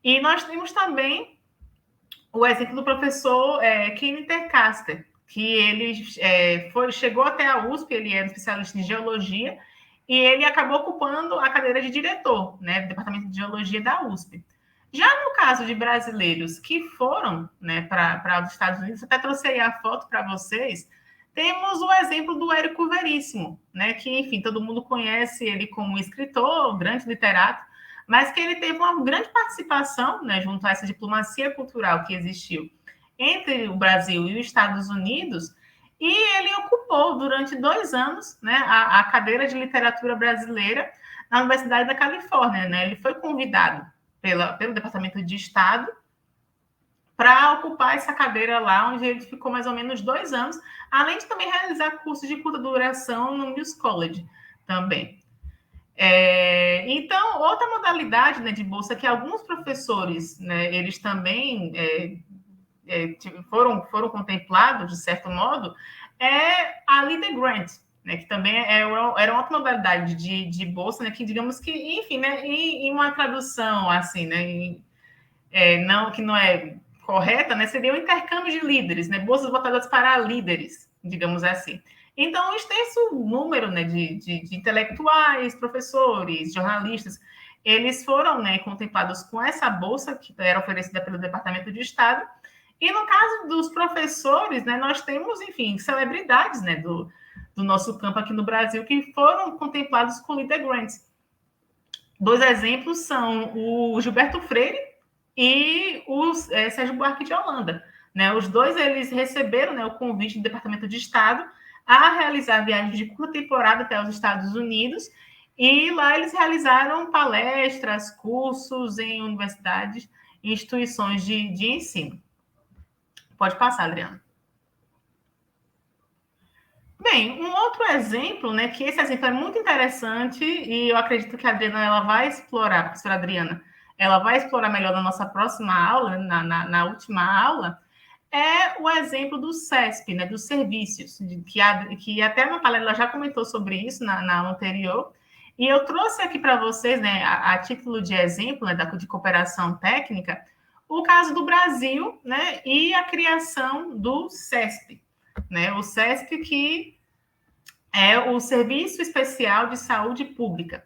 e nós temos também o exemplo do professor Kenneth Caster, que ele chegou até a USP, ele era especialista em geologia, e ele acabou ocupando a cadeira de diretor, né, do Departamento de Geologia da USP. Já no caso de brasileiros que foram, né, para os Estados Unidos, até trouxe aí a foto para vocês, temos o exemplo do Érico Veríssimo, né, que, enfim, todo mundo conhece ele como escritor, grande literato, mas que ele teve uma grande participação, né, junto a essa diplomacia cultural que existiu entre o Brasil e os Estados Unidos, e ele ocupou durante 2 anos, né, a cadeira de literatura brasileira na Universidade da Califórnia, né? Ele foi convidado pelo Departamento de Estado para ocupar essa cadeira lá, onde ele ficou mais ou menos 2 anos, além de também realizar cursos de curta duração no Mills College também. Então, outra modalidade, né, de bolsa que alguns professores, né, eles também foram contemplados, de certo modo, é a Leader Grant, né, que também era outra modalidade de bolsa, né, que digamos que, enfim, né, em uma tradução assim, né, que não é correta, né, seria o intercâmbio de líderes, né, bolsas voltadas para líderes, digamos assim. Então, um extenso número, né, de intelectuais, professores, jornalistas, eles foram, né, contemplados com essa bolsa que era oferecida pelo Departamento de Estado. E no caso dos professores, né, nós temos, enfim, celebridades, né, do nosso campo aqui no Brasil que foram contemplados com Leader Grants. 2 exemplos são o Gilberto Freire e o Sérgio Buarque de Holanda. Né? Os dois eles receberam, né, o convite do Departamento de Estado a realizar viagens de curta temporada até os Estados Unidos, e lá eles realizaram palestras, cursos em universidades e instituições de ensino. Pode passar, Adriana. Bem, um outro exemplo, né, que esse exemplo é muito interessante e eu acredito que a Adriana ela vai explorar, a professora Adriana, ela vai explorar melhor na nossa próxima aula, na última aula, é o exemplo do CESP, né, dos serviços, que até a Natália ela já comentou sobre isso na aula anterior, e eu trouxe aqui para vocês, né, a título de exemplo, né, de cooperação técnica, o caso do Brasil, né, e a criação do CESP, né, o CESP que é o Serviço Especial de Saúde Pública.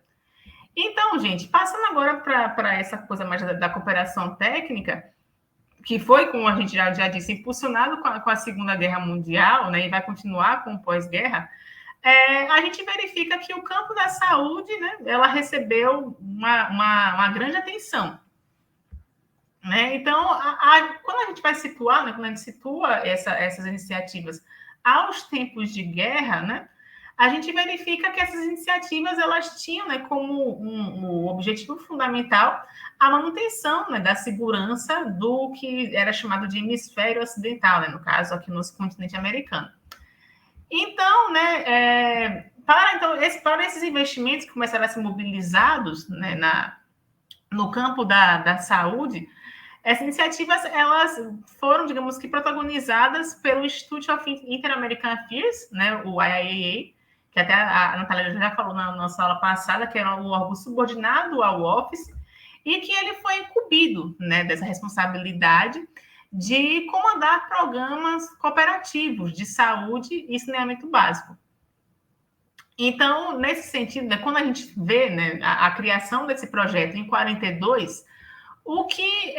Então, gente, passando agora para essa coisa mais da cooperação técnica, que foi, como a gente já disse, impulsionado com a Segunda Guerra Mundial, né, e vai continuar com o pós-guerra, a gente verifica que o campo da saúde, né, ela recebeu uma grande atenção. Né? Então, quando a gente vai situar, né, quando a gente situa essas iniciativas aos tempos de guerra, né, a gente verifica que essas iniciativas elas tinham, né, como um objetivo fundamental a manutenção, né, da segurança do que era chamado de hemisfério ocidental, né, no caso aqui no continente americano. Então, né, para esses investimentos que começaram a ser mobilizados, né, no campo da saúde, essas iniciativas elas foram, digamos que, protagonizadas pelo Institute of Inter-American Affairs, né, o IIAA, que até a Natália já falou na nossa aula passada, que era um órgão subordinado ao Office, e que ele foi incumbido, né, dessa responsabilidade de comandar programas cooperativos de saúde e saneamento básico. Então, nesse sentido, né, quando a gente vê, né, a criação desse projeto em 42, o que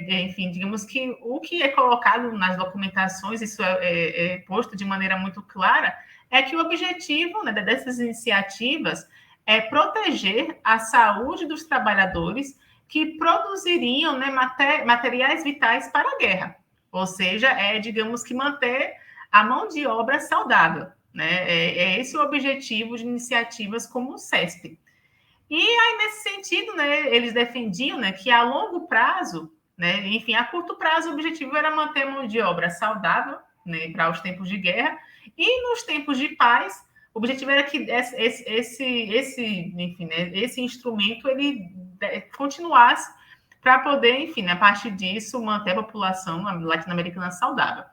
enfim, digamos que o que é colocado nas documentações, isso é posto de maneira muito clara, é que o objetivo, né, dessas iniciativas é proteger a saúde dos trabalhadores que produziriam, né, materiais vitais para a guerra. Ou seja, digamos que manter a mão de obra saudável. Né? Esse o objetivo de iniciativas como o CESP. E aí, nesse sentido, né, eles defendiam, né, que a longo prazo, né, enfim, a curto prazo, o objetivo era manter a mão de obra saudável, né, para os tempos de guerra, e nos tempos de paz, o objetivo era que enfim, né, esse instrumento ele continuasse para poder, enfim, né, a partir disso, manter a população latino-americana saudável.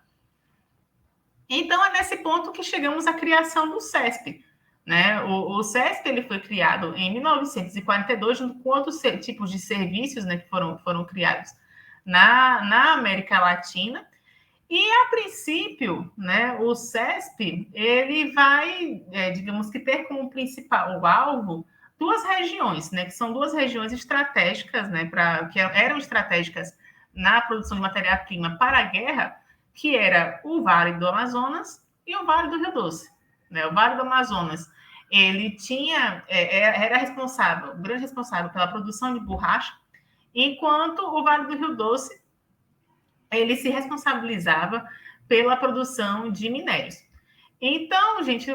Então, é nesse ponto que chegamos à criação do CESP. Né? O CESP ele foi criado em 1942, junto com outros tipos de serviços, né, que foram criados na América Latina. E, a princípio, né, o CESP, ele vai, digamos que, ter como principal alvo duas regiões, né, que são duas regiões estratégicas, né, que eram estratégicas na produção de matéria-prima para a guerra, que era o Vale do Amazonas e o Vale do Rio Doce. Né? O Vale do Amazonas, ele era responsável, o grande responsável pela produção de borracha, enquanto o Vale do Rio Doce ele se responsabilizava pela produção de minérios. Então, gente,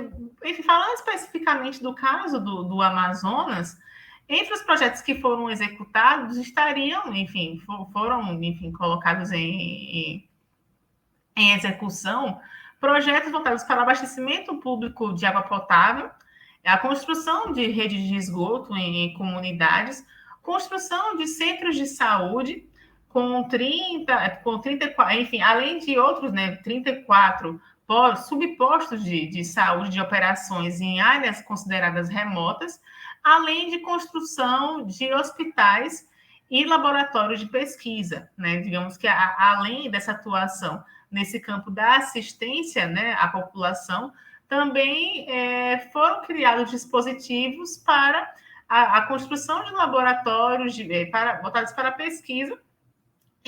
falando especificamente do caso do Amazonas, entre os projetos que foram executados estariam, enfim, foram, enfim, colocados em execução projetos voltados para o abastecimento público de água potável, a construção de redes de esgoto em comunidades, construção de centros de saúde, com 34, enfim, além de outros, né, 34 subpostos de saúde de operações em áreas consideradas remotas, além de construção de hospitais e laboratórios de pesquisa, né? Digamos que além dessa atuação nesse campo da assistência, né, à população, também foram criados dispositivos para a construção de laboratórios voltados para a pesquisa.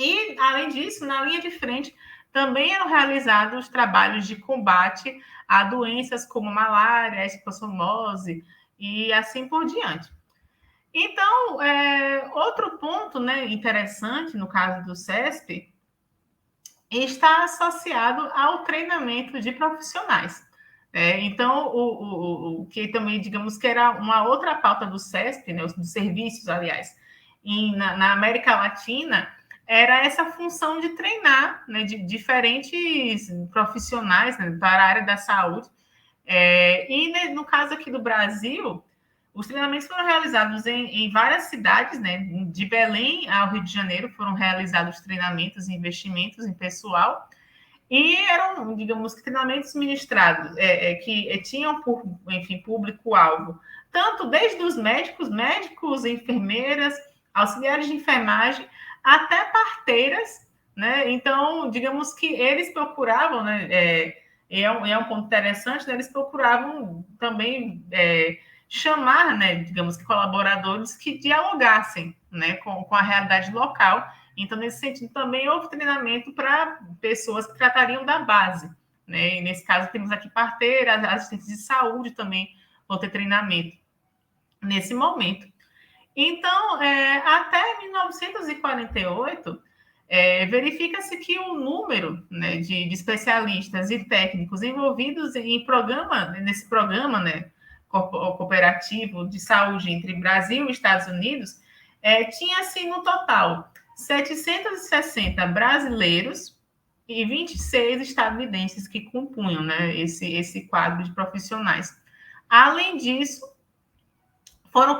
E, além disso, na linha de frente, também eram realizados trabalhos de combate a doenças como malária, esquistossomose e assim por diante. Então, outro ponto, né, interessante no caso do CESP está associado ao treinamento de profissionais. Então, o que também, digamos que era uma outra pauta do CESP, né, dos serviços, aliás, na América Latina, era essa função de treinar, né, de diferentes profissionais, né, para a área da saúde. E no caso aqui do Brasil, os treinamentos foram realizados em várias cidades, né, de Belém ao Rio de Janeiro, foram realizados treinamentos e investimentos em pessoal, e eram, digamos, treinamentos ministrados, que tinham, enfim, público-alvo, tanto desde os médicos, enfermeiras, auxiliares de enfermagem, até parteiras, né? Então, digamos que eles procuravam, né? É um ponto interessante, né? Eles procuravam também chamar, né? Digamos que colaboradores que dialogassem, né? Com a realidade local. Então, nesse sentido, também houve treinamento para pessoas que tratariam da base, né? E nesse caso, temos aqui parteiras, assistentes de saúde também vão ter treinamento nesse momento. Então, até 1948, verifica-se que o número, né, de especialistas e técnicos envolvidos nesse programa, né, cooperativo de saúde entre Brasil e Estados Unidos, tinha, assim, no total, 760 brasileiros e 26 estadunidenses que compunham, né, esse quadro de profissionais. Além disso,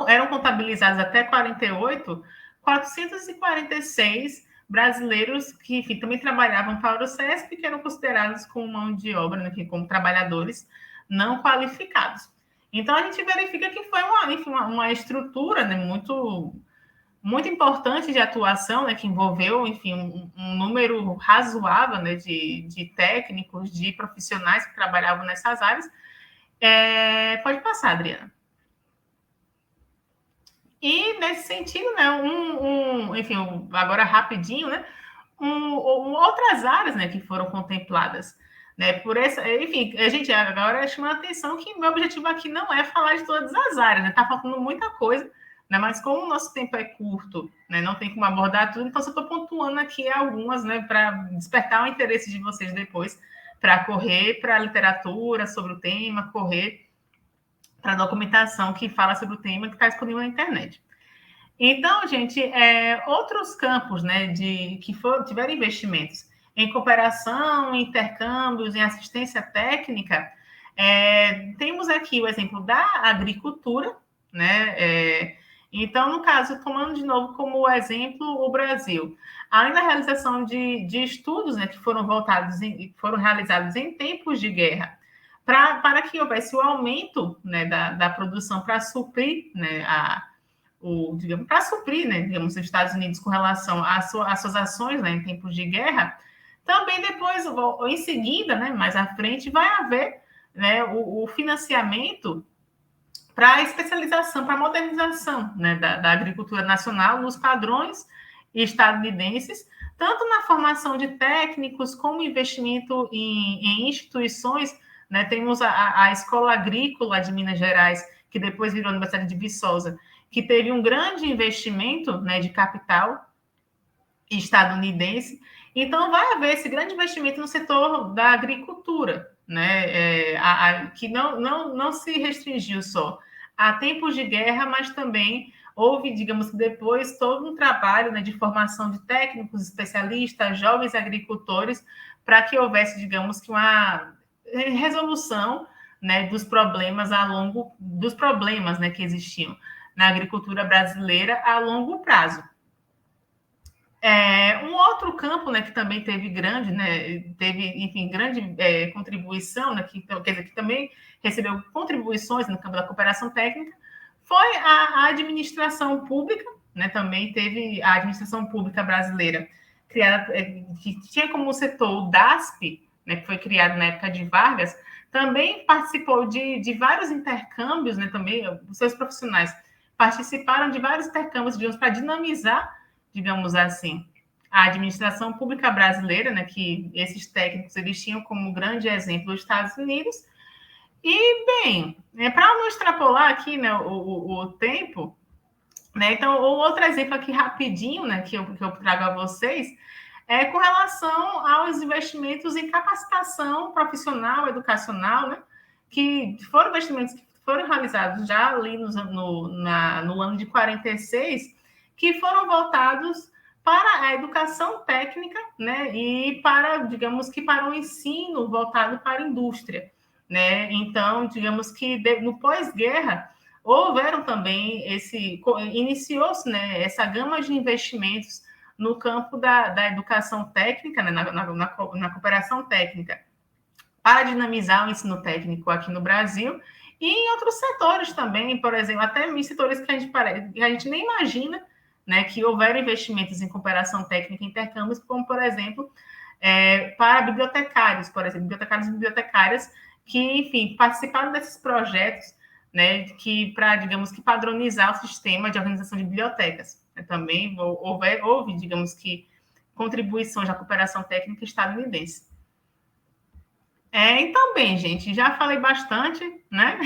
eram contabilizados até 48, 446 brasileiros que, enfim, também trabalhavam para o CESP, que eram considerados como mão de obra, né, como trabalhadores não qualificados. Então, a gente verifica que foi uma estrutura, né, muito importante de atuação, né, que envolveu, enfim, um número razoável, né, de técnicos, de profissionais que trabalhavam nessas áreas. Pode passar, Adriana. E, nesse sentido, né, enfim, agora rapidinho, né, outras áreas, né, que foram contempladas, né, por essa, enfim, a gente agora chama a atenção que meu objetivo aqui não é falar de todas as áreas, né, tá faltando muita coisa, né, mas como o nosso tempo é curto, né, não tem como abordar tudo, então eu estou pontuando aqui algumas, né, para despertar o interesse de vocês depois, para correr para a literatura sobre o tema, correr para a documentação que fala sobre o tema que está disponível na internet. Então, gente, outros campos, né, que tiveram investimentos em cooperação, em intercâmbios, em assistência técnica, temos aqui o exemplo da agricultura, né? Então, no caso, tomando de novo como exemplo o Brasil, além da realização de estudos, né, que foram realizados em tempos de guerra, para que houvesse o aumento, né, da produção para suprir, né, digamos, para suprir, né, digamos, os Estados Unidos com relação às suas ações, né, em tempos de guerra, também depois, em seguida, né, mais à frente, vai haver, né, o financiamento para a especialização, para a modernização, né, da agricultura nacional nos padrões estadunidenses, tanto na formação de técnicos, como investimento em instituições, né? Temos a Escola Agrícola de Minas Gerais, que depois virou a Universidade de Viçosa, que teve um grande investimento, né, de capital estadunidense. Então, vai haver esse grande investimento no setor da agricultura, né? Que não se restringiu só a tempos de guerra, mas também houve, digamos que depois, todo um trabalho, né, de formação de técnicos, especialistas, jovens agricultores, para que houvesse, digamos que uma resolução, né, dos problemas né, que existiam na agricultura brasileira a longo prazo. Um outro campo, né, que também teve grande, né, enfim, grande contribuição, né, quer dizer, que também recebeu contribuições no campo da cooperação técnica, foi a administração pública, né, também teve a administração pública brasileira, criada, que tinha como setor o DASP, né, que foi criado na época de Vargas, também participou de vários intercâmbios, né, também os seus profissionais participaram de vários intercâmbios, digamos, para dinamizar, digamos assim, a administração pública brasileira, né, que esses técnicos eles tinham como grande exemplo os Estados Unidos. E, bem, para não extrapolar aqui, né, o tempo, né, então, o outro exemplo aqui rapidinho, né, que eu trago a vocês, é com relação aos investimentos em capacitação profissional, educacional, né, que foram investimentos que foram realizados já ali no ano de 46, que foram voltados para a educação técnica, né, e para, digamos que para o ensino voltado para a indústria, né. Então, digamos que no pós-guerra houveram também iniciou-se, né, essa gama de investimentos no campo da educação técnica, né, na cooperação técnica, para dinamizar o ensino técnico aqui no Brasil e em outros setores também, por exemplo, até em setores que a gente nem imagina, né, que houveram investimentos em cooperação técnica e intercâmbios, como, por exemplo, para bibliotecários, por exemplo, bibliotecários e bibliotecárias que, enfim, participaram desses projetos, né, para, digamos que, padronizar o sistema de organização de bibliotecas. Também houve, digamos que, contribuições da cooperação técnica estadunidense. Então, bem, gente, já falei bastante, né?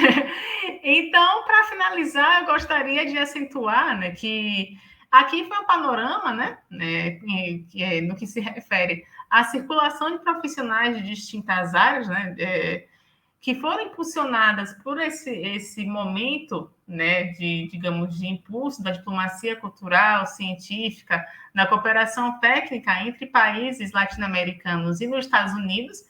Então, para finalizar, eu gostaria de acentuar, né, que aqui foi um panorama, né, no que se refere à circulação de profissionais de distintas áreas, né, que foram impulsionadas por esse momento, né, digamos, de impulso da diplomacia cultural, científica, da cooperação técnica entre países latino-americanos e nos Estados Unidos.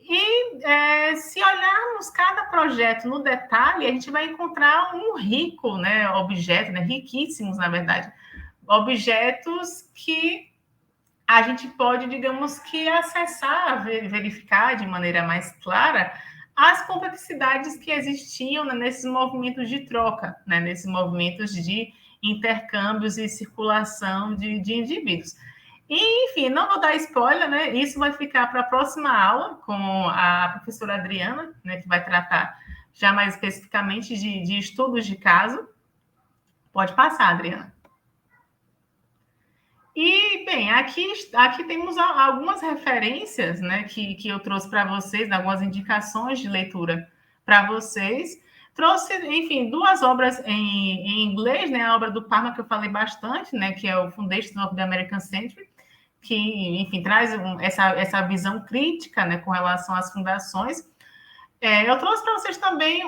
E se olharmos cada projeto no detalhe, a gente vai encontrar um rico, né, objeto, né, riquíssimos, na verdade, objetos que a gente pode, digamos que, acessar, verificar de maneira mais clara as complexidades que existiam, né, nesses movimentos de troca, né, nesses movimentos de intercâmbios e circulação de indivíduos. E, enfim, não vou dar spoiler, né? Isso vai ficar para a próxima aula com a professora Adriana, né, que vai tratar já mais especificamente de estudos de caso. Pode passar, Adriana. E, bem, aqui temos algumas referências, né, que eu trouxe para vocês, algumas indicações de leitura para vocês. Trouxe, enfim, duas obras em inglês, né, a obra do Parma, que eu falei bastante, né, que é o Foundation of the American Century, que, enfim, traz essa visão crítica, né, com relação às fundações. Eu trouxe para vocês também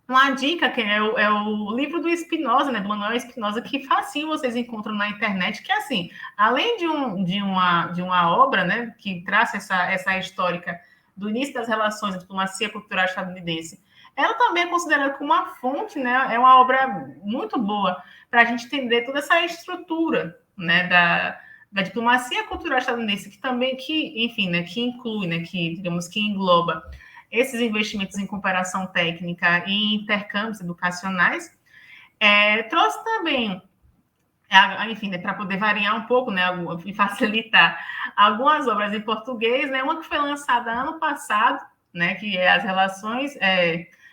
uma dica, que é o livro do Spinoza, né, do Manuel Spinoza, que facinho vocês encontram na internet, que, assim, além de uma obra, né, que traz essa histórica do início das relações da diplomacia cultural estadunidense, ela também é considerada como uma fonte, né, é uma obra muito boa para a gente entender toda essa estrutura, né, da diplomacia cultural estadunidense, enfim, né, que inclui, né, que, digamos, que engloba esses investimentos em cooperação técnica e intercâmbios educacionais. Trouxe também, enfim, né, para poder variar um pouco, né, e facilitar algumas obras em português, né, uma que foi lançada ano passado, né, que é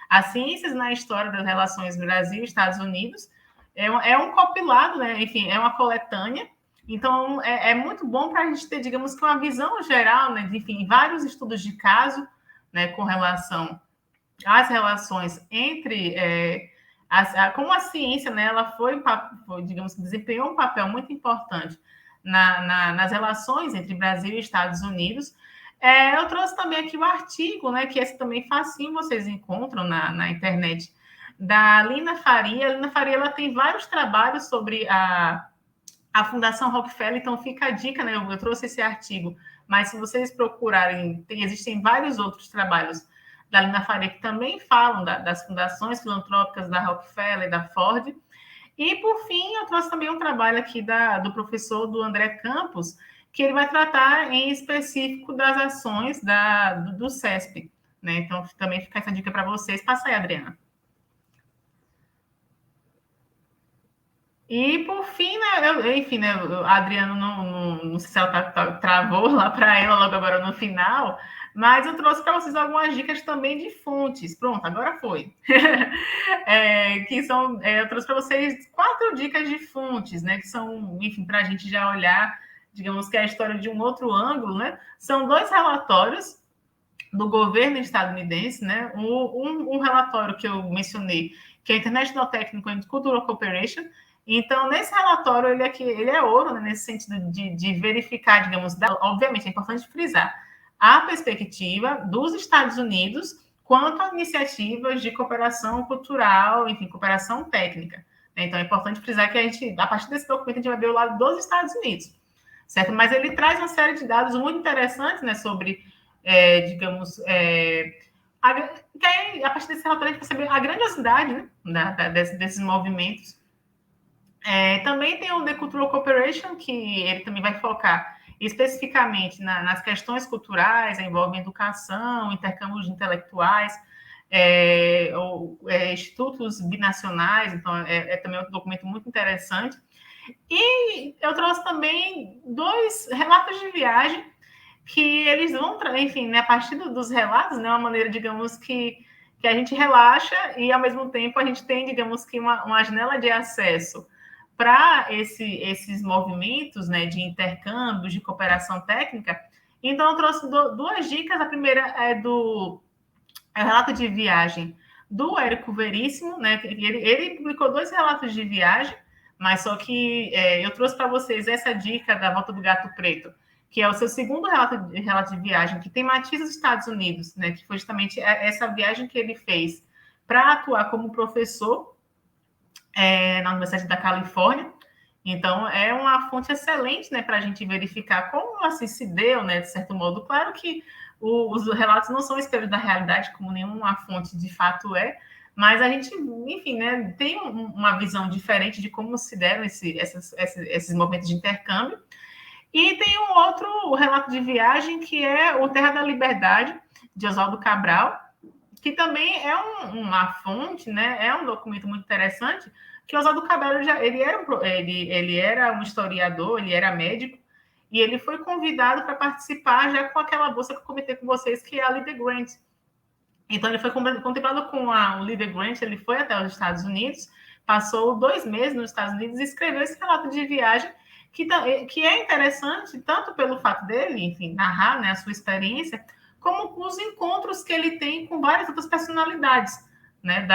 as ciências na história das relações Brasil e Estados Unidos. É um compilado, né, enfim, é uma coletânea. Então, é muito bom para a gente ter, digamos que, uma visão geral, né, de, enfim, vários estudos de caso, né, com relação às relações entre como a ciência, né, ela foi, digamos que, desempenhou um papel muito importante nas relações entre Brasil e Estados Unidos. Eu trouxe também aqui o artigo, né, que esse também facinho vocês encontram na internet, da Lina Faria. A Lina Faria, ela tem vários trabalhos sobre a Fundação Rockefeller, então fica a dica, né, eu trouxe esse artigo, mas se vocês procurarem, existem vários outros trabalhos da Lina Faria, que também falam das fundações filantrópicas da Rockefeller e da Ford. E, por fim, eu trouxe também um trabalho aqui do professor do André Campos, que ele vai tratar em específico das ações do CESP. Né? Então, também fica essa dica para vocês. Passa aí, Adriana. E, por fim, né, enfim, né, a Adriana, não sei se ela travou lá para ela logo agora no final, mas eu trouxe para vocês algumas dicas também de fontes. Pronto, agora foi. Eu trouxe para vocês 4 dicas de fontes, né? Que são, enfim, para a gente já olhar, digamos que é a história de um outro ângulo, né? São 2 relatórios do governo estadunidense, né? Um relatório que eu mencionei, que é a International Technical and Cultural Cooperation. Então, nesse relatório, ele é ouro, né? Nesse sentido de verificar, digamos, obviamente é importante frisar a perspectiva dos Estados Unidos quanto a iniciativas de cooperação cultural, enfim, cooperação técnica. Então, é importante frisar que a partir desse documento, a gente vai ver o lado dos Estados Unidos, certo? Mas ele traz uma série de dados muito interessantes, né, sobre, digamos, a partir desse relatório, a gente percebe a grandiosidade, né, desses movimentos. Também tem o The Cultural Cooperation, que ele também vai focar especificamente nas questões culturais, envolve educação, intercâmbios intelectuais, institutos binacionais, então é também outro documento muito interessante. E eu trouxe também 2 relatos de viagem que eles vão, enfim, né, a partir dos relatos, né, uma maneira, digamos, que a gente relaxa e, ao mesmo tempo, a gente tem, digamos que, uma janela de acesso para esses movimentos, né, de intercâmbios, de cooperação técnica. Então, eu trouxe 2 dicas. A primeira é o relato de viagem do Érico Veríssimo, né? Ele publicou 2 relatos de viagem, mas só que eu trouxe para vocês essa dica da Volta do Gato Preto, que é o seu segundo relato de viagem, que tematiza os Estados Unidos, né? Que foi justamente essa viagem que ele fez para atuar como professor na Universidade da Califórnia. Então, é uma fonte excelente, né, para a gente verificar como assim se deu, né, de certo modo. Claro que os relatos não são espelhos da realidade, como nenhuma fonte de fato é, mas a gente, enfim, né, tem uma visão diferente de como se deram esses movimentos de intercâmbio. E tem um outro relato de viagem, que é o Terra da Liberdade, de Oswaldo Cabral, que também é uma fonte, né, é um documento muito interessante, que Oswaldo Cabral ele era um historiador, ele era médico, e ele foi convidado para participar já com aquela bolsa que eu comentei com vocês, que é a Leader Grant. Então, ele foi contemplado com o Leader Grant, ele foi até os Estados Unidos, passou 2 meses nos Estados Unidos e escreveu esse relato de viagem, que é interessante, tanto pelo fato dele, enfim, narrar, né, a sua experiência, como os encontros que ele tem com várias outras personalidades, né,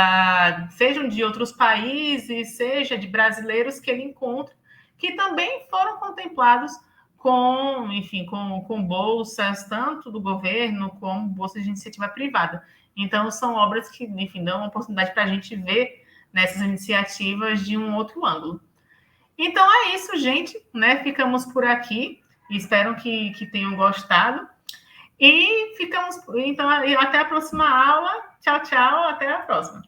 sejam de outros países, seja de brasileiros que ele encontra, que também foram contemplados com bolsas, tanto do governo como bolsas de iniciativa privada. Então, são obras que, enfim, dão uma oportunidade para a gente ver nessas iniciativas de um outro ângulo. Então, é isso, gente, né? Ficamos por aqui. Espero que tenham gostado. E ficamos, então, até a próxima aula. Tchau, tchau, até a próxima.